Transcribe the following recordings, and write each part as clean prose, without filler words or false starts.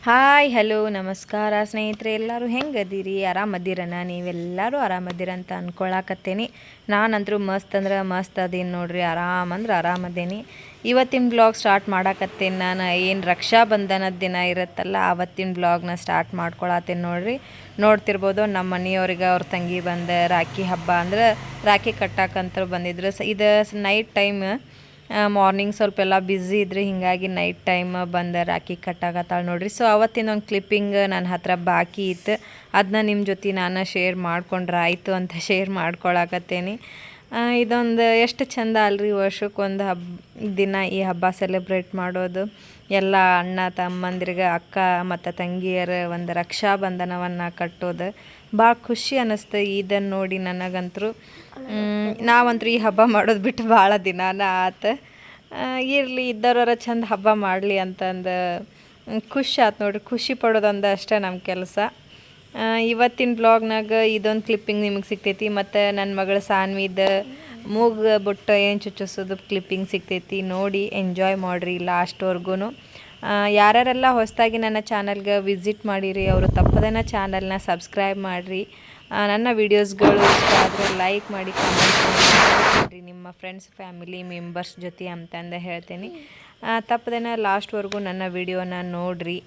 Hi hello ನಮಸ್ಕಾರ ಸ್ನೇಹಿತರೆ, ಎಲ್ಲರೂ ಹೆಂಗದೀರಿ? ಆರಾಮದ್ದೀರನ? ನೀವೆಲ್ಲರೂ ಆರಾಮದ್ದೀರ ಅಂತ ಅಂದ್ಕೊಳಕತ್ತೇನಿ. ನಾನಂತರೂ ಮಸ್ತ್ ಅಂದ್ರೆ ಮಸ್ತ್ ಅದೀನಿ ನೋಡ್ರಿ, ಆರಾಮದೇನಿ. ಇವತ್ತಿನ ಬ್ಲಾಗ್ ಸ್ಟಾರ್ಟ್ ಮಾಡಾಕತ್ತೇನೆ. ನಾನು ಏನು ರಕ್ಷಾಬಂಧನದ ದಿನ ಇರುತ್ತಲ್ಲ ಆವತ್ತಿನ ಬ್ಲಾಗ್ನ ಸ್ಟಾರ್ಟ್ ಮಾಡ್ಕೊಳತ್ತೇನೆ ನೋಡ್ರಿ. ನೋಡ್ತಿರ್ಬೋದು, ನಮ್ಮ ಮನೆಯವ್ರಿಗೆ ಅವ್ರ ತಂಗಿ ಬಂದು ರಾಖಿ ಹಬ್ಬ ಅಂದ್ರೆ ರಾಖಿ ಕಟ್ಟಾಕಂತ ಬಂದಿದ್ರು. ಇದು ನೈಟ್ ಟೈಮ್, ಮಾರ್ನಿಂಗ್ ಸ್ವಲ್ಪ ಎಲ್ಲ ಬ್ಯುಸಿ ಇದ್ರಿ, ಹೀಗಾಗಿ ನೈಟ್ ಟೈಮ್ ಬಂದು ರಾಖಿ ಕಟ್ಟಾಕತ್ತಾಳೆ ನೋಡ್ರಿ. ಸೊ ಅವತ್ತಿನ ಒಂದು ಕ್ಲಿಪ್ಪಿಂಗ್ ನನ್ನ ಹತ್ರ ಬಾಕಿ ಇತ್ತು, ಅದನ್ನ ನಿಮ್ಮ ಜೊತೆ ನಾನು ಶೇರ್ ಮಾಡ್ಕೊಂಡ್ರೆ ಆಯಿತು ಅಂತ ಶೇರ್ ಮಾಡ್ಕೊಳಕತ್ತೇನೆ. ಇದೊಂದು ಎಷ್ಟು ಚೆಂದ ಅಲ್ರಿ, ವರ್ಷಕ್ಕೊಂದು ದಿನ ಈ ಹಬ್ಬ ಸೆಲೆಬ್ರೇಟ್ ಮಾಡೋದು. ಎಲ್ಲ ಅಣ್ಣ ತಮ್ಮಂದಿರಿಗೆ, ಅಕ್ಕ ಮತ್ತು ತಂಗಿಯರ ಒಂದು ರಕ್ಷಾಬಂಧನವನ್ನು ಕಟ್ಟೋದು ಭಾಳ ಖುಷಿ ಅನ್ನಿಸ್ತು. ಇದನ್ನು ನೋಡಿ ನನಗಂತರೂ ನಾವಂತರೂ ಈ ಹಬ್ಬ ಮಾಡೋದು ಬಿಟ್ಟು ಭಾಳ ದಿನಾನ ಆತು. ಇರಲಿ, ಇದ್ದವ್ರ ಚಂದ ಹಬ್ಬ ಮಾಡಲಿ ಅಂತಂದು ಖುಷಿ ಆಯ್ತು ನೋಡ್ರಿ. ಖುಷಿ ಪಡೋದೊಂದು ಅಷ್ಟೇ ನಮ್ಮ ಕೆಲಸ. ಇವತ್ತಿನ ಬ್ಲಾಗ್ನಾಗ ಇದೊಂದು ಕ್ಲಿಪ್ಪಿಂಗ್ ನಿಮಗೆ ಸಿಗ್ತೈತಿ, ಮತ್ತು ನನ್ನ ಮಗಳ ಸಾನ್ವಿದ ಮೂಗು ಬುಟ್ಟ ಏನು ಚುಚ್ಚಿಸೋದು ಕ್ಲಿಪ್ಪಿಂಗ್ ಸಿಗ್ತೈತಿ. ನೋಡಿ ಎಂಜಾಯ್ ಮಾಡಿರಿ ಲಾಸ್ಟ್ವರೆಗೂ. ಯಾರ್ಯಾರೆಲ್ಲ ಹೊಸದಾಗಿ ನನ್ನ ಚಾನಲ್ಗೆ ವಿಸಿಟ್ ಮಾಡಿರಿ ಅವರು ತಪ್ಪದೇನ ಚಾನಲ್ನ ಸಬ್ಸ್ಕ್ರೈಬ್ ಮಾಡಿರಿ. ನನ್ನ ವೀಡಿಯೋಸ್ಗಳು ಇಷ್ಟ ಆದರೆ ಲೈಕ್ ಮಾಡಿ, ಕಮೆಂಟ್ ಮಾಡಿರಿ ನಿಮ್ಮ ಫ್ರೆಂಡ್ಸ್ ಫ್ಯಾಮಿಲಿ ಮೆಂಬರ್ಸ್ ಜೊತೆ ಅಂತಂದು ಹೇಳ್ತೀನಿ. ತಪ್ಪದೇನ ಲಾಸ್ಟ್ವರೆಗೂ ನನ್ನ ವಿಡಿಯೋನ ನೋಡಿರಿ.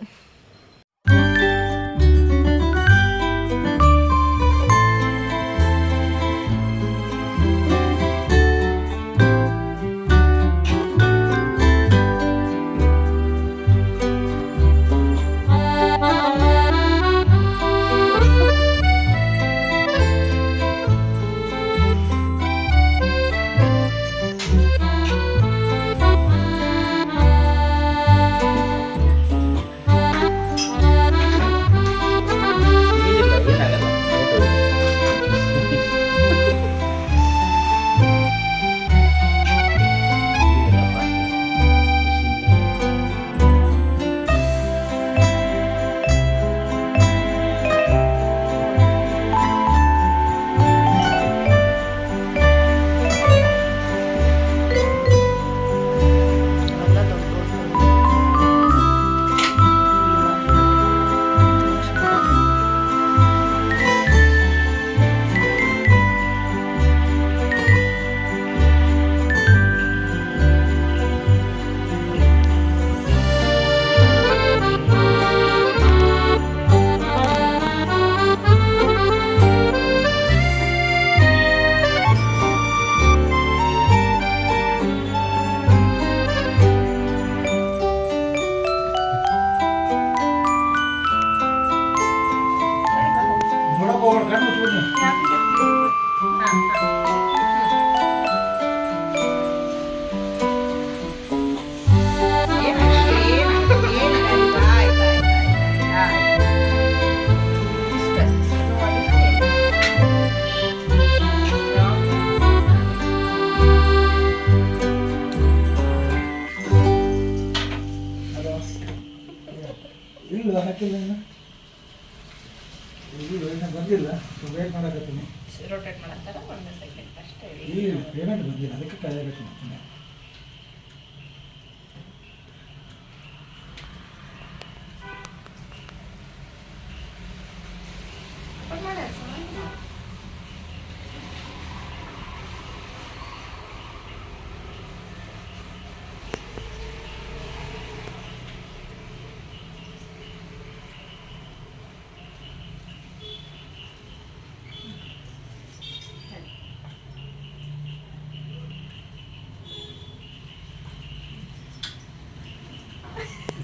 ಬಂದಿಲ್ಲ, ವೇಟ್ ಮಾಡಕತ್ತೀನಿ. ರೊಟೇಟ್ ಮಾಡತ್ತಾರ ಒಂದು ಸೆಕೆಂಡ್ ಅಷ್ಟೇ. ಇಲ್ಲ, ಪೇಮೆಂಟ್ ಬಂದಿಲ್ಲ, ಅದಕ್ಕೆ ಕಾಯಕತ್ತೀನಿ.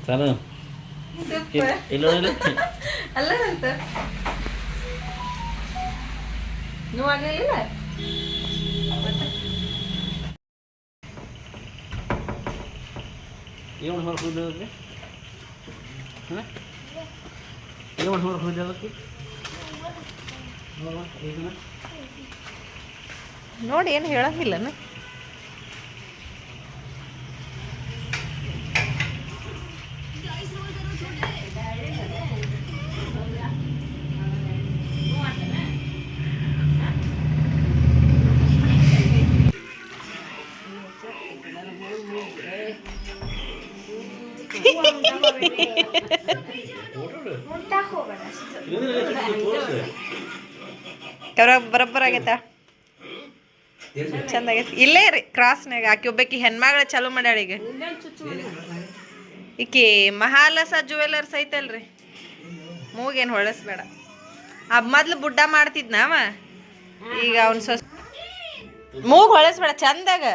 Sana ilo ಅಲ್ಲ ಅಂತ ನೀವು ಆಗಲಿಲ್ಲ. ಏನು ಹೊರಗೆ ಏನು ಹೊರಗೆ ನೋಡಿ ಏನು ಹೇಳಂಗಿಲ್ಲನ. ಬರೋಬ್ಬರ ಆಗೈತ ಚಂದ ಆಗೈತಿ ಇಲ್ಲೇ ರೀ ಕ್ರಾಸ್ನಾಗ ಆಕಿ ಒಬ್ಬಾಕಿ ಹೆಣ್ಮಗಳ ಚಾಲು ಮಾಡ್ಯಾಳ ಈಗ ಈಕಿ ಮಹಾಲಸ ಜುವೆಲರ್ಸ್ ಐತಲ್ರಿ ಮೂಗೇನು ಹೊಳಸ್ಬೇಡ ಆ ಮೊದ್ಲು ಬುಡ್ಡ ಮಾಡ್ತಿದ್ನ ಅವ ಈಗ ಅವ್ನ ಮೂಗ್ ಹೊಳಸ್ಬೇಡ ಚಂದಾಗ